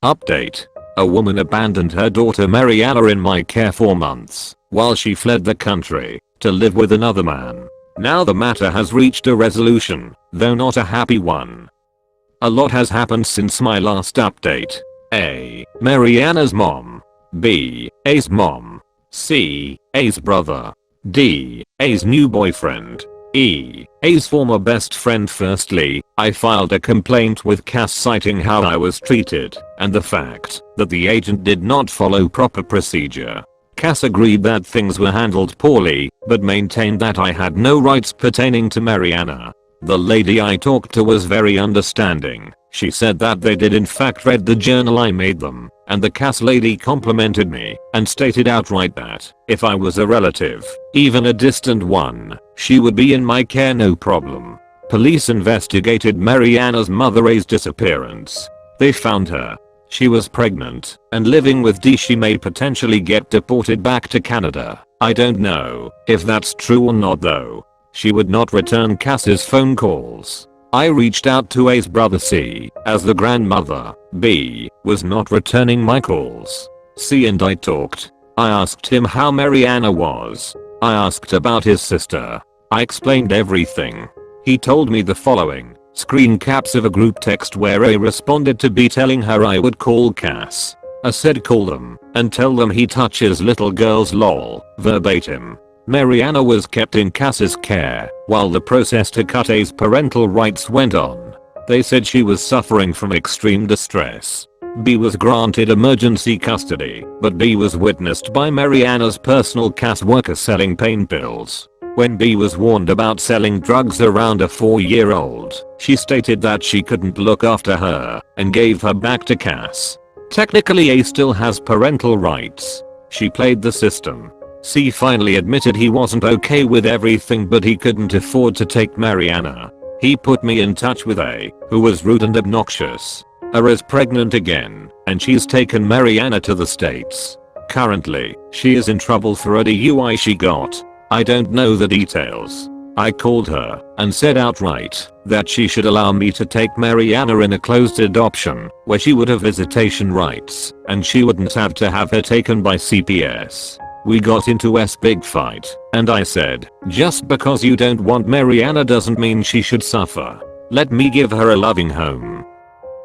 Update. A woman abandoned her daughter Mariana in my care for months while she fled the country to live with another man. Now the matter has reached a resolution, though not a happy one. A lot has happened since my last update. A. Mariana's mom. B. A's mom. C. A's brother. D. A's new boyfriend. E. A's former best friend. Firstly, I filed a complaint with Cass citing how I was treated and the fact that the agent did not follow proper procedure. Cass agreed that things were handled poorly, but maintained that I had no rights pertaining to Mariana. The lady I talked to was very understanding. She said that they did in fact read the journal I made them, and the Cass lady complimented me and stated outright that if I was a relative, even a distant one, she would be in my care no problem. Police investigated Mariana's mother A's disappearance. They found her. She was pregnant and living with D. She may potentially get deported back to Canada. I don't know if that's true or not though. She would not return Cass's phone calls. I reached out to A's brother C, as the grandmother, B, was not returning my calls. C and I talked. I asked him how Mariana was. I asked about his sister. I explained everything. He told me the following. Screen caps of a group text where A responded to B telling her I would call Cass. I said call them and tell them he touches little girls lol, verbatim. Mariana was kept in Cass's care while the process to cut A's parental rights went on. They said she was suffering from extreme distress. B was granted emergency custody, but B was witnessed by Mariana's personal Cass worker selling pain pills. When B was warned about selling drugs around a 4-year-old, she stated that she couldn't look after her and gave her back to Cass. Technically A still has parental rights. She played the system. C finally admitted he wasn't okay with everything but he couldn't afford to take Mariana. He put me in touch with A, who was rude and obnoxious. A is pregnant again, and she's taken Mariana to the States. Currently, she is in trouble for a DUI she got. I don't know the details. I called her and said outright that she should allow me to take Mariana in a closed adoption where she would have visitation rights and she wouldn't have to have her taken by CPS. We got into a big fight and I said, just because you don't want Mariana doesn't mean she should suffer. Let me give her a loving home.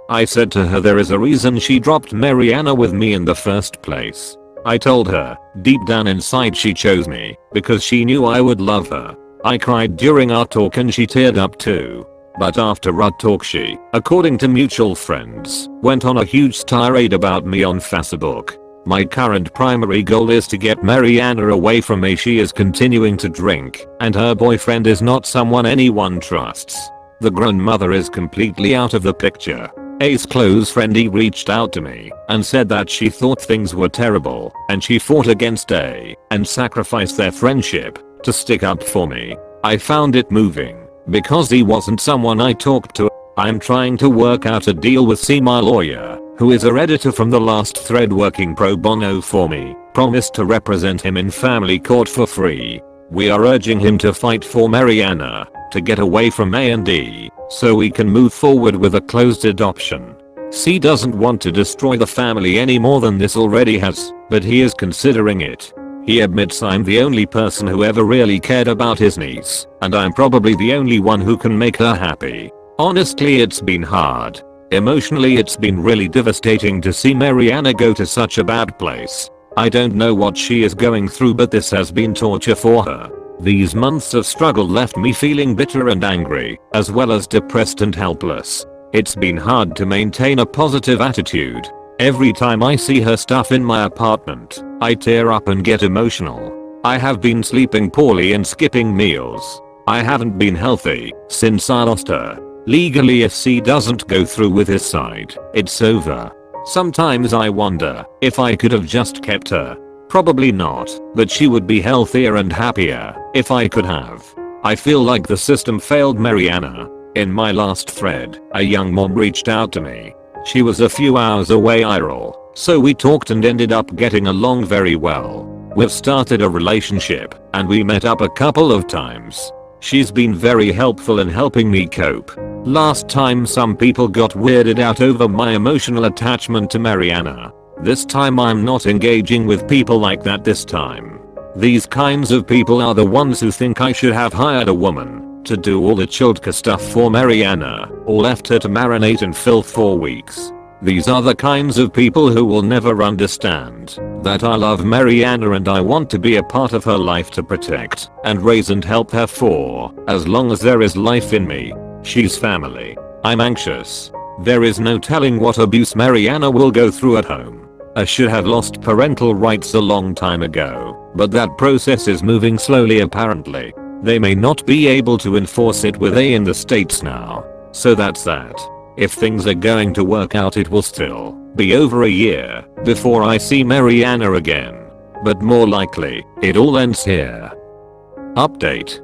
I said to her there is a reason she dropped Mariana with me in the first place. I told her, deep down inside she chose me because she knew I would love her. I cried during our talk and she teared up too. But after our talk she, according to mutual friends, went on a huge tirade about me on Facebook. My current primary goal is to get Mariana away from me. She is continuing to drink and her boyfriend is not someone anyone trusts. The grown mother is completely out of the picture. A's close friend E reached out to me and said that she thought things were terrible and she fought against A and sacrificed their friendship to stick up for me. I found it moving because he wasn't someone I talked to. I'm trying to work out a deal with C, my lawyer, who is a redditor from the last thread working pro bono for me, promised to represent him in family court for free. We are urging him to fight for Mariana to get away from A and D so we can move forward with a closed adoption. C doesn't want to destroy the family any more than this already has, but he is considering it. He admits I'm the only person who ever really cared about his niece, and I'm probably the only one who can make her happy. Honestly, it's been hard. Emotionally, it's been really devastating to see Mariana go to such a bad place. I don't know what she is going through, but this has been torture for her. These months of struggle left me feeling bitter and angry, as well as depressed and helpless. It's been hard to maintain a positive attitude. Every time I see her stuff in my apartment, I tear up and get emotional. I have been sleeping poorly and skipping meals. I haven't been healthy since I lost her. Legally, if C doesn't go through with his side, it's over. Sometimes I wonder if I could have just kept her. Probably not, but she would be healthier and happier if I could have. I feel like the system failed Mariana. In my last thread, a young mom reached out to me. She was a few hours away IRL, so we talked and ended up getting along very well. We've started a relationship and we met up a couple of times. She's been very helpful in helping me cope. Last time some people got weirded out over my emotional attachment to Mariana. This time I'm not engaging with people like that this time. These kinds of people are the ones who think I should have hired a woman to do all the childka stuff for Mariana or left her to marinate in filth for weeks. These are the kinds of people who will never understand that I love Mariana and I want to be a part of her life to protect and raise and help her for as long as there is life in me. She's family. I'm anxious. There is no telling what abuse Mariana will go through at home. I should have lost parental rights a long time ago, but that process is moving slowly apparently. They may not be able to enforce it with A in the States now. So that's that. If things are going to work out it will still be over a year before I see Mariana again. But more likely, it all ends here. Update.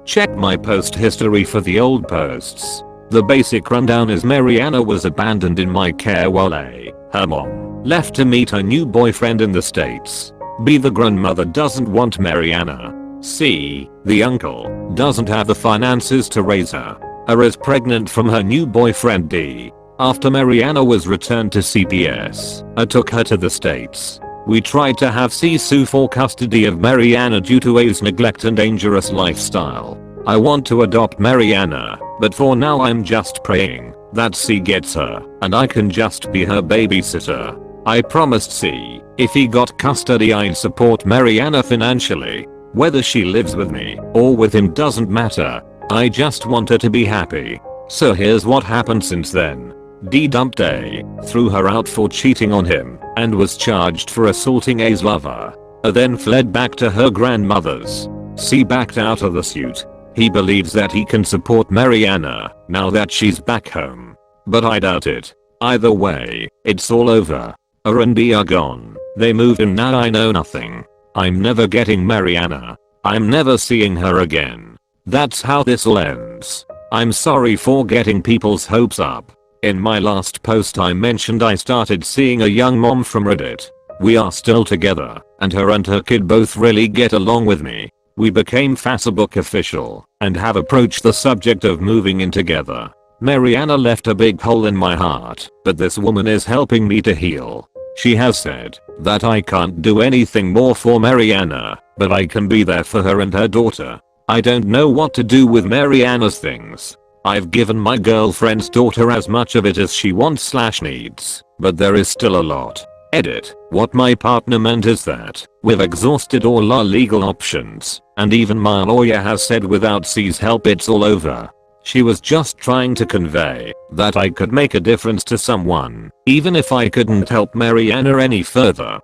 Check my post history for the old posts. The basic rundown is Mariana was abandoned in my care while A, her mom, left to meet her new boyfriend in the States. B, the grandmother doesn't want Mariana. C, the uncle doesn't have the finances to raise her. A is pregnant from her new boyfriend. D, after Mariana was returned to CPS, A took her to the States. We tried to have C sue for custody of Mariana due to A's neglect and dangerous lifestyle. I want to adopt Mariana, but for now I'm just praying that C gets her and I can just be her babysitter. I promised C if he got custody I'd support Mariana financially. Whether she lives with me or with him doesn't matter. I just want her to be happy. So here's what happened since then. D dumped A, threw her out for cheating on him, and was charged for assaulting A's lover. A then fled back to her grandmother's. C backed out of the suit. He believes that he can support Mariana now that she's back home. But I doubt it. Either way, it's all over. A and B are gone. They moved and now I know nothing. I'm never getting Mariana. I'm never seeing her again. That's how this all ends. I'm sorry for getting people's hopes up. In my last post I mentioned I started seeing a young mom from Reddit. We are still together, and her kid both really get along with me. We became Facebook official, and have approached the subject of moving in together. Mariana left a big hole in my heart, but this woman is helping me to heal. She has said that I can't do anything more for Mariana, but I can be there for her and her daughter. I don't know what to do with Mariana's things. I've given my girlfriend's daughter as much of it as she wants/needs, but there is still a lot. Edit. What my partner meant is that we've exhausted all our legal options, and even my lawyer has said without C's help it's all over. She was just trying to convey that I could make a difference to someone, even if I couldn't help Mariana any further.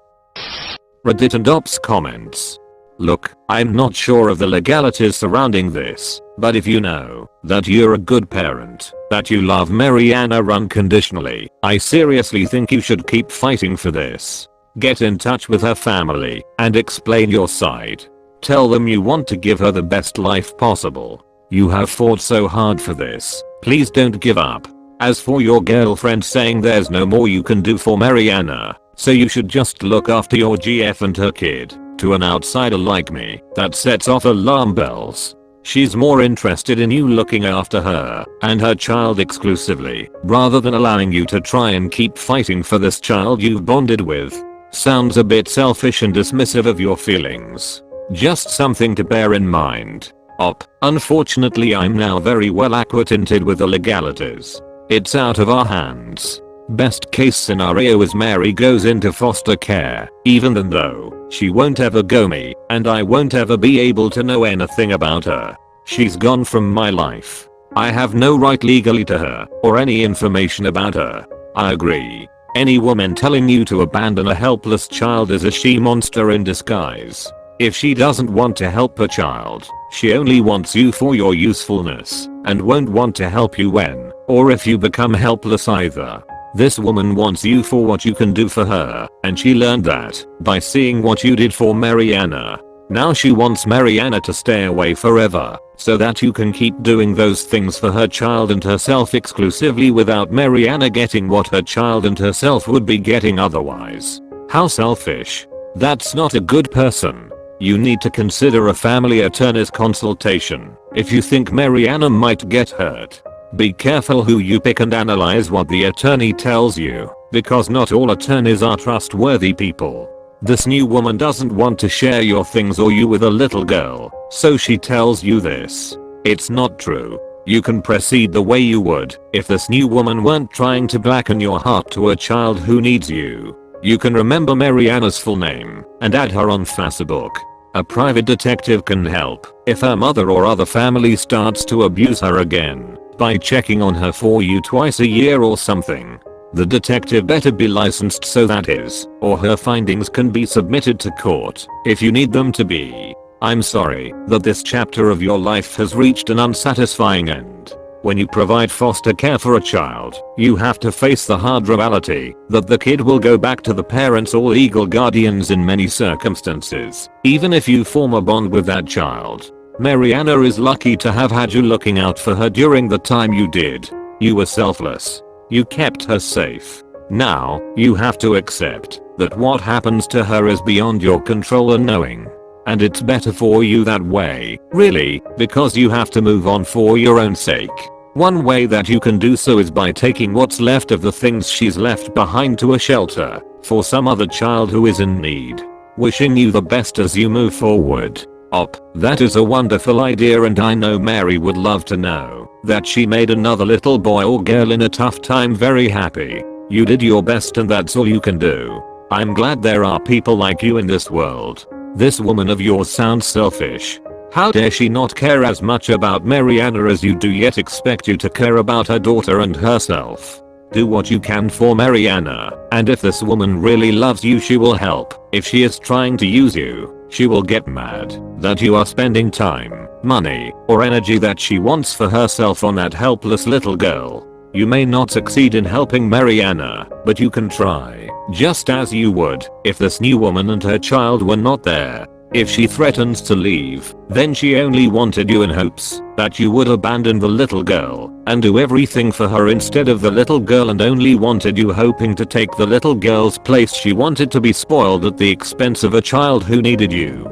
Reddit and Ops comments. Look, I'm not sure of the legalities surrounding this, but if you know that you're a good parent, that you love Mariana unconditionally, I seriously think you should keep fighting for this. Get in touch with her family and explain your side. Tell them you want to give her the best life possible. You have fought so hard for this. Please don't give up. As for your girlfriend saying there's no more you can do for Mariana, so you should just look after your GF and her kid. To an outsider like me, that sets off alarm bells. She's more interested in you looking after her and her child exclusively, rather than allowing you to try and keep fighting for this child you've bonded with. Sounds a bit selfish and dismissive of your feelings. Just something to bear in mind. Unfortunately I'm now very well acquainted with the legalities. It's out of our hands. Best case scenario is Mary goes into foster care, even though she won't ever go me, and I won't ever be able to know anything about her. She's gone from my life. I have no right legally to her, or any information about her. I agree. Any woman telling you to abandon a helpless child is a she-monster in disguise. If she doesn't want to help her child, she only wants you for your usefulness, and won't want to help you when, or if you become helpless either. This woman wants you for what you can do for her, and she learned that by seeing what you did for Mariana. Now she wants Mariana to stay away forever, so that you can keep doing those things for her child and herself exclusively without Mariana getting what her child and herself would be getting otherwise. How selfish. That's not a good person. You need to consider a family attorney's consultation. If you think Mariana might get hurt, be careful who you pick and analyze what the attorney tells you, because not all attorneys are trustworthy people. This new woman doesn't want to share your things or you with a little girl, so she tells you this. It's not true. You can proceed the way you would if this new woman weren't trying to blacken your heart to a child who needs you. You can remember Mariana's full name and add her on Facebook. A private detective can help if her mother or other family starts to abuse her again by checking on her for you twice a year or something. The detective better be licensed so that his or her findings can be submitted to court if you need them to be. I'm sorry that this chapter of your life has reached an unsatisfying end. When you provide foster care for a child, you have to face the hard reality that the kid will go back to the parents or legal guardians in many circumstances, even if you form a bond with that child. Mariana is lucky to have had you looking out for her during the time you did. You were selfless. You kept her safe. Now, you have to accept that what happens to her is beyond your control and knowing. And it's better for you that way, really, because you have to move on for your own sake. One way that you can do so is by taking what's left of the things she's left behind to a shelter for some other child who is in need. Wishing you the best as you move forward. That is a wonderful idea, and I know Mary would love to know that she made another little boy or girl in a tough time very happy. You did your best and that's all you can do. I'm glad there are people like you in this world. This woman of yours sounds selfish. How dare she not care as much about Mariana as you do, yet expect you to care about her daughter and herself. Do what you can for Mariana, and if this woman really loves you she will help. If she is trying to use you, she will get mad that you are spending time, money, or energy that she wants for herself on that helpless little girl. You may not succeed in helping Mariana, but you can try, just as you would if this new woman and her child were not there. If she threatens to leave, then she only wanted you in hopes that you would abandon the little girl and do everything for her instead of the little girl, and only wanted you hoping to take the little girl's place. She wanted to be spoiled at the expense of a child who needed you.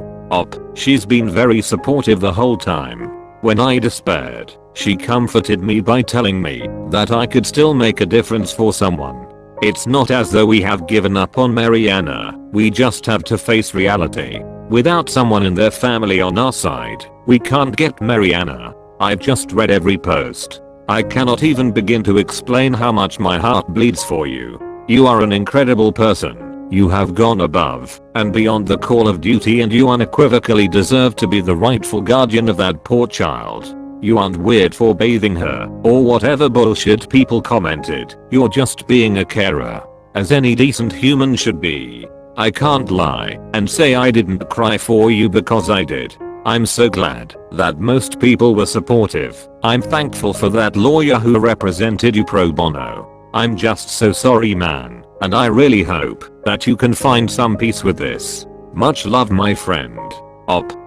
She's been very supportive the whole time. When I despaired, she comforted me by telling me that I could still make a difference for someone. It's not as though we have given up on Mariana, we just have to face reality. Without someone in their family on our side, we can't get Mariana. I've just read every post. I cannot even begin to explain how much my heart bleeds for you. You are an incredible person. You have gone above and beyond the call of duty, and you unequivocally deserve to be the rightful guardian of that poor child. You aren't weird for bathing her or whatever bullshit people commented. You're just being a carer, as any decent human should be. I can't lie and say I didn't cry for you, because I did. I'm so glad that most people were supportive. I'm thankful for that lawyer who represented you pro bono. I'm just so sorry, man, and I really hope that you can find some peace with this. Much love, my friend.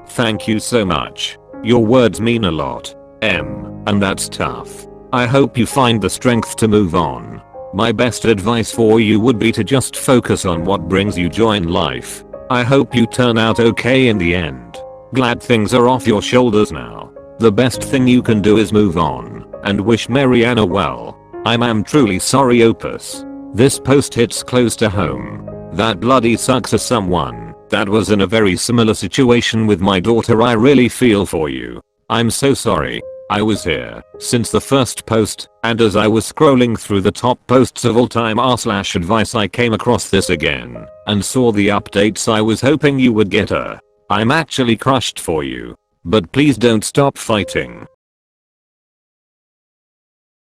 Thank you so much. Your words mean a lot. And that's tough. I hope you find the strength to move on. My best advice for you would be to just focus on what brings you joy in life. I hope you turn out okay in the end. Glad things are off your shoulders now. The best thing you can do is move on and wish Mariana well. I'm truly sorry, Opus. This post hits close to home. That bloody sucks. As someone that was in a very similar situation with my daughter, I really feel for you. I'm so sorry. I was here since the first post, and as I was scrolling through the top posts of all time r/advice, I came across this again and saw the updates. I was hoping you would get her. I'm actually crushed for you. But please don't stop fighting.